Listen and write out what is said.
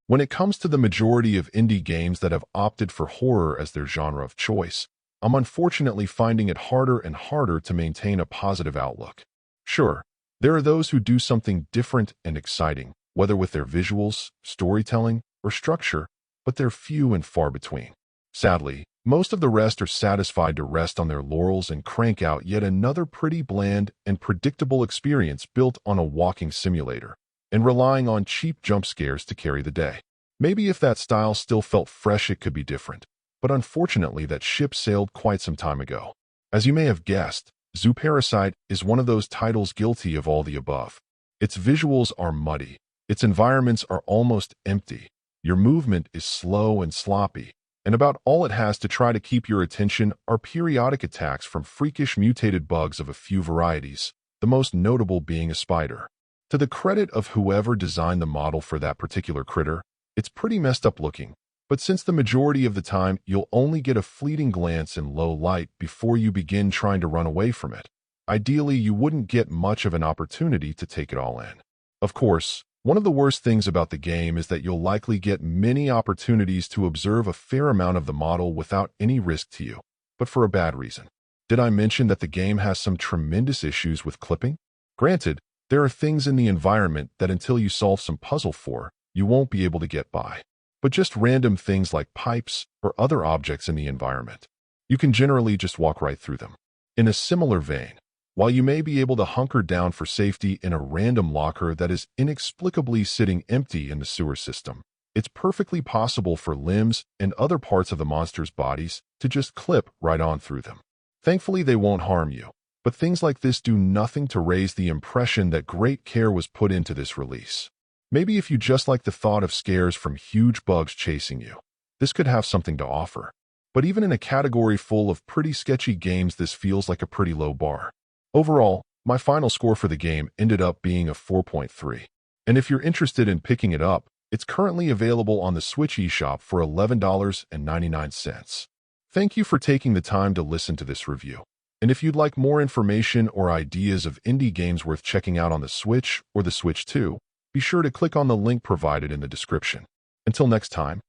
When it comes to the majority of indie games that have opted for horror as their genre of choice, I'm unfortunately finding it harder and harder to maintain a positive outlook. Sure, there are those who do something different and exciting, whether with their visuals, storytelling, or structure, but they're few and far between. Sadly, most of the rest are satisfied to rest on their laurels and crank out yet another pretty bland and predictable experience built on a walking simulator, and relying on cheap jump scares to carry the day. Maybe if that style still felt fresh it could be different, but unfortunately that ship sailed quite some time ago. As you may have guessed, Zooparasite is one of those titles guilty of all the above. Its visuals are muddy, its environments are almost empty, your movement is slow and sloppy, and about all it has to try to keep your attention are periodic attacks from freakish mutated bugs of a few varieties, the most notable being a spider. To the credit of whoever designed the model for that particular critter, it's pretty messed up looking, but since the majority of the time you'll only get a fleeting glance in low light before you begin trying to run away from it, ideally you wouldn't get much of an opportunity to take it all in. Of course, one of the worst things about the game is that you'll likely get many opportunities to observe a fair amount of the model without any risk to you, but for a bad reason. Did I mention that the game has some tremendous issues with clipping? Granted, there are things in the environment that until you solve some puzzle for, you won't be able to get by. But just random things like pipes or other objects in the environment, you can generally just walk right through them. In a similar vein, while you may be able to hunker down for safety in a random locker that is inexplicably sitting empty in the sewer system, it's perfectly possible for limbs and other parts of the monster's bodies to just clip right on through them. Thankfully, they won't harm you, but things like this do nothing to raise the impression that great care was put into this release. Maybe if you just like the thought of scares from huge bugs chasing you, this could have something to offer. But even in a category full of pretty sketchy games, this feels like a pretty low bar. Overall, my final score for the game ended up being a 4.3. And if you're interested in picking it up, it's currently available on the Switch eShop for $11.99. Thank you for taking the time to listen to this review. And if you'd like more information or ideas of indie games worth checking out on the Switch or the Switch 2, be sure to click on the link provided in the description. Until next time,